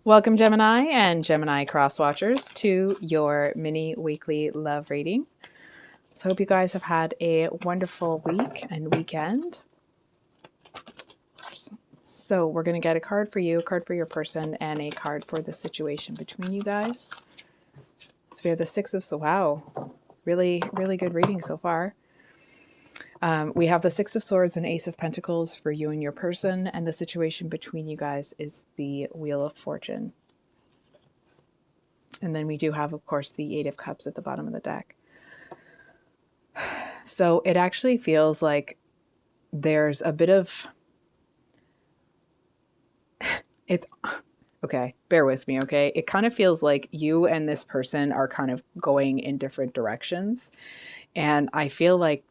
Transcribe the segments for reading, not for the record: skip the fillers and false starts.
Welcome, Gemini and Gemini cross watchers, to your mini weekly love reading. So, hope you guys have had a wonderful week and weekend. So, we're going to get a card for you, a card for your person, and a card for the situation between you guys. So, we have the Six of Swords. Wow, really good reading so far. We have the Six of Swords and Ace of Pentacles for you and your person, and the situation between you guys is the Wheel of Fortune. And then we do have, of course, the Eight of Cups at the bottom of the deck. So it actually feels like there's a bit of... It's... Okay, bear with me, okay? It kind of feels like you and this person are kind of going in different directions. And I feel like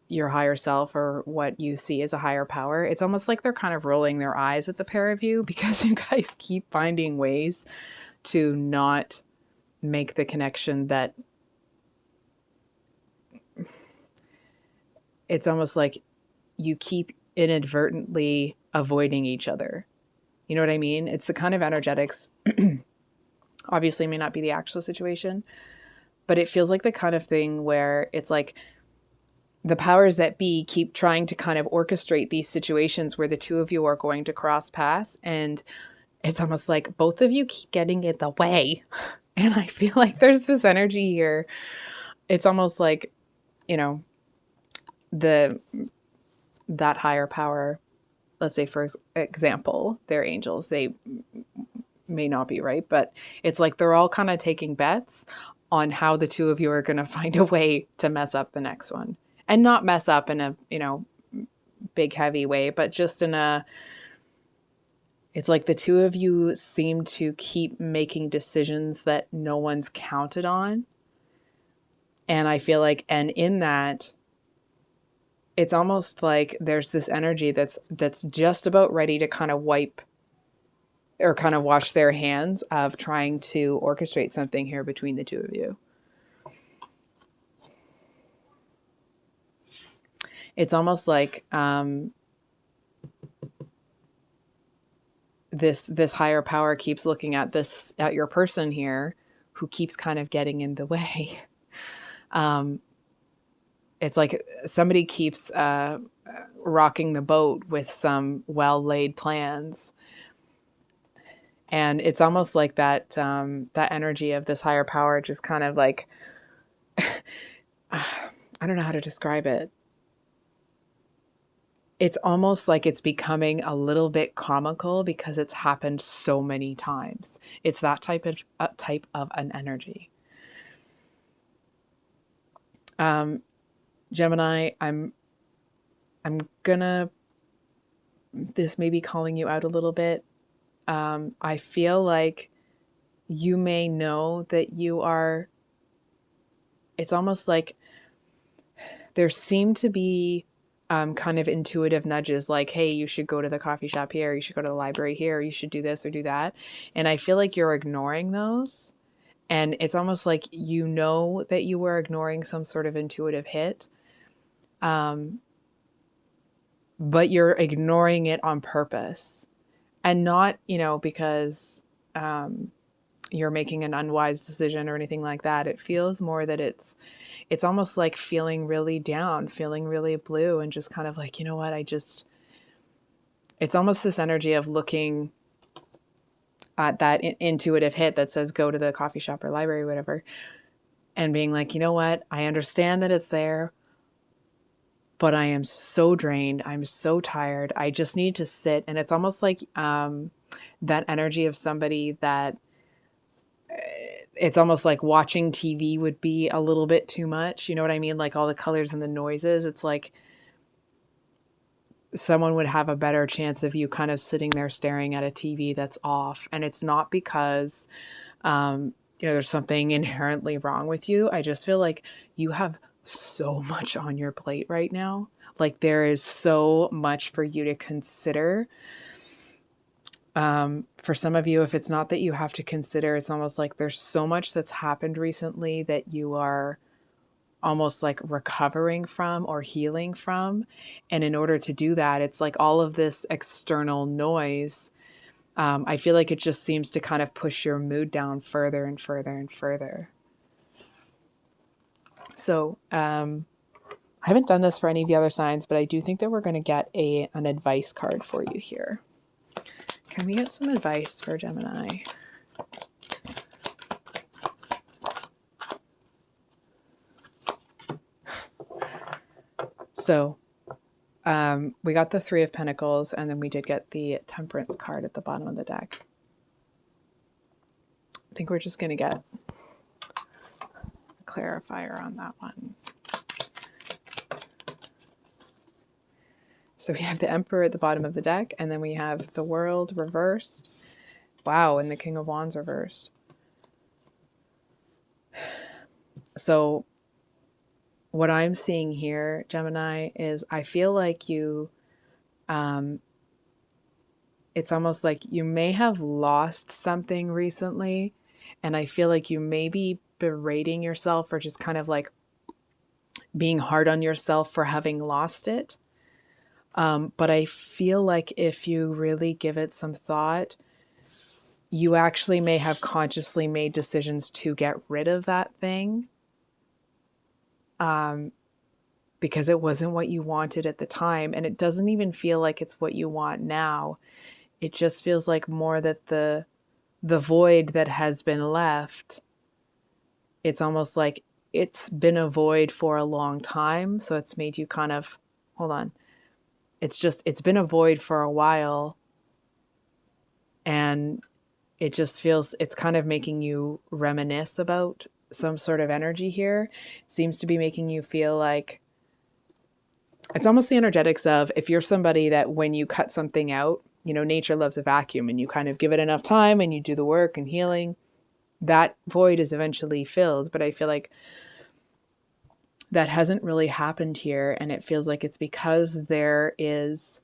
your higher self, or what you see as a higher power, it's almost like they're kind of rolling their eyes at the pair of you because you guys keep finding ways to not make the connection that... It's almost like you keep inadvertently avoiding each other. You know what I mean? It's the kind of energetics, obviously may not be the actual situation, but it feels like the kind of thing where it's like the powers that be keep trying to kind of orchestrate these situations where the two of you are going to cross paths, and it's almost like both of you keep getting in the way. And I feel like there's this energy here. It's almost like, you know, that higher power, let's say for example, they're angels. They may not be, right? But it's like they're all kind of taking bets on how the two of you are going to find a way to mess up the next one. And not mess up in a, big heavy way, but just in a... It's like the two of you seem to keep making decisions that no one's counted on. And I feel like, and in that, it's almost like there's this energy that's just about ready to kind of wipe or kind of wash their hands of trying to orchestrate something here between the two of you. It's almost like this higher power keeps looking at your person here, who keeps kind of getting in the way. It's like somebody keeps rocking the boat with some well-laid plans. And it's almost like that energy of this higher power just kind of like, I don't know how to describe it. It's almost like it's becoming a little bit comical because it's happened so many times. It's that type of an energy. Gemini, I'm gonna... This may be calling you out a little bit. I feel like you may know that you are... It's almost like there seem to be kind of intuitive nudges like, hey, you should go to the coffee shop here, you should go to the library here, you should do this or do that. And I feel like you're ignoring those. And it's almost like you know that you were ignoring some sort of intuitive hit. But you're ignoring it on purpose. And not, because you're making an unwise decision or anything like that. It feels more that it's almost like feeling really down, feeling really blue, and just kind of like, you know what, it's almost this energy of looking at that intuitive hit that says go to the coffee shop or library, whatever, and being like, you know what, I understand that it's there, but I am so drained. I'm so tired. I just need to sit. And it's almost like that energy of somebody that it's almost like watching TV would be a little bit too much. You know what I mean? Like all the colors and the noises. It's like someone would have a better chance of you kind of sitting there staring at a TV that's off. And it's not because, there's something inherently wrong with you. I just feel like you have so much on your plate right now. Like there is so much for you to consider. For some of you, if it's not that you have to consider, it's almost like there's so much that's happened recently that you are almost like recovering from or healing from. And in order to do that, it's like all of this external noise I feel like it just seems to kind of push your mood down further and further and further. So I haven't done this for any of the other signs, but I do think that we're going to get an advice card for you here. Can we get some advice for Gemini? So we got the Three of Pentacles, and then we did get the Temperance card at the bottom of the deck. I think we're just going to get a clarifier on that one. So we have the Emperor at the bottom of the deck, and then we have the World reversed. Wow, and the King of Wands reversed. So what I'm seeing here, Gemini, is I feel like you, it's almost like you may have lost something recently, and I feel like you may be berating yourself or just kind of like being hard on yourself for having lost it. But I feel like if you really give it some thought, you actually may have consciously made decisions to get rid of that thing. Because it wasn't what you wanted at the time. And it doesn't even feel like it's what you want now. It just feels like more that the void that has been left, it's almost like it's been a void for a long time. So it's made you kind of, hold on. It's been a void for a while. And it just feels, it's kind of making you reminisce about some sort of energy here. It seems to be making you feel like, it's almost the energetics of if you're somebody that when you cut something out, you know, nature loves a vacuum, and you kind of give it enough time and you do the work and healing, that void is eventually filled. But I feel like that hasn't really happened here. And it feels like it's because it's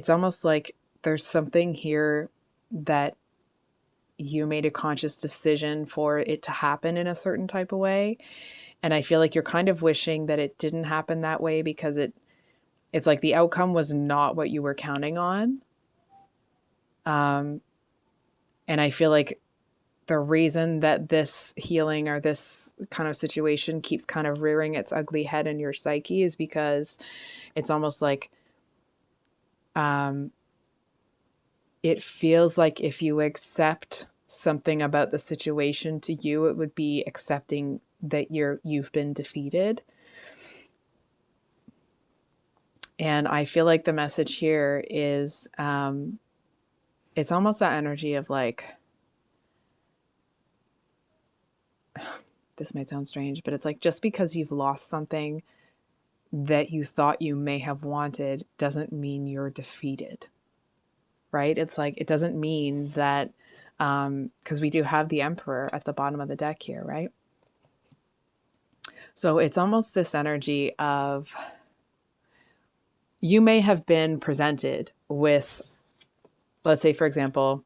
almost like there's something here that you made a conscious decision for it to happen in a certain type of way. And I feel like you're kind of wishing that it didn't happen that way because it's like the outcome was not what you were counting on. And I feel like the reason that this healing or this kind of situation keeps kind of rearing its ugly head in your psyche is because it's almost like it feels like if you accept something about the situation to you, it would be accepting that you've been defeated. And I feel like the message here is it's almost that energy of like, this might sound strange, but it's like just because you've lost something that you thought you may have wanted doesn't mean you're defeated, right? It's like, it doesn't mean that, because we do have the Emperor at the bottom of the deck here, right? So it's almost this energy of you may have been presented with, let's say, for example,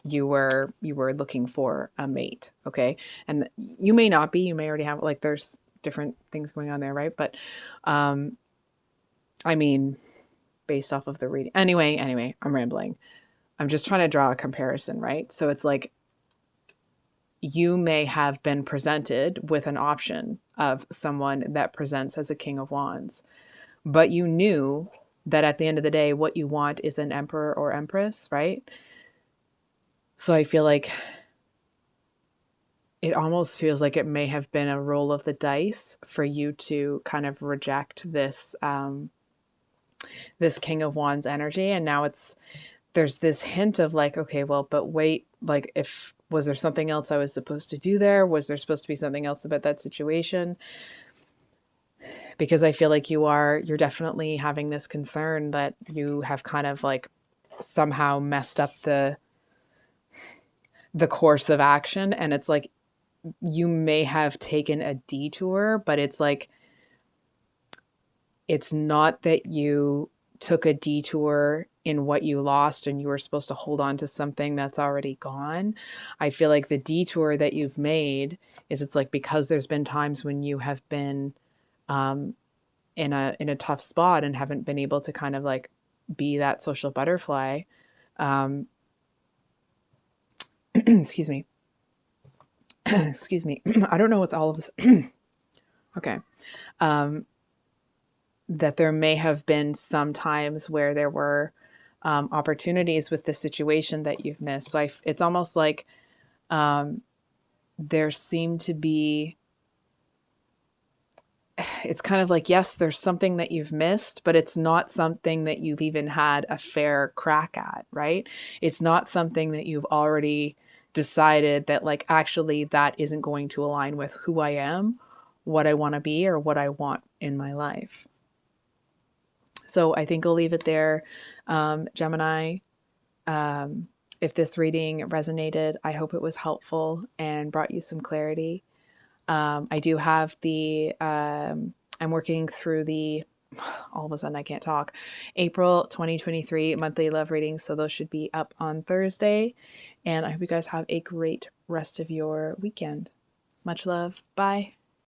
you were looking for a mate, okay? And you may not be, you may already have, like, there's different things going on there, right? But I mean, based off of the reading. Anyway, I'm rambling. I'm just trying to draw a comparison, right? So it's like you may have been presented with an option of someone that presents as a King of Wands, but you knew that at the end of the day, what you want is an Emperor or Empress, right? So I feel like it almost feels like it may have been a roll of the dice for you to kind of reject this, this King of Wands energy. And now there's this hint of like, okay, well, but wait, like was there something else I was supposed to do there? Was there supposed to be something else about that situation? Because I feel like you're definitely having this concern that you have kind of like somehow messed up the course of action. And it's like, you may have taken a detour, but it's like, it's not that you took a detour in what you lost and you were supposed to hold on to something that's already gone. I feel like the detour that you've made is, it's like, because there's been times when you have been in a tough spot and haven't been able to kind of like be that social butterfly. excuse me. Excuse me. I don't know what's all of this. Okay. That there may have been some times where there were opportunities with the situation that you've missed. So it's almost like there seemed to be, it's kind of like, yes, there's something that you've missed, but it's not something that you've even had a fair crack at, right? It's not something that you've already decided that, like, actually that isn't going to align with who I am, what I want to be, or what I want in my life. So I think I'll leave it there. Gemini, if this reading resonated, I hope it was helpful and brought you some clarity. I do have I'm working through all of a sudden I can't talk, April 2023 monthly love readings. So those should be up on Thursday. And I hope you guys have a great rest of your weekend. Much love. Bye.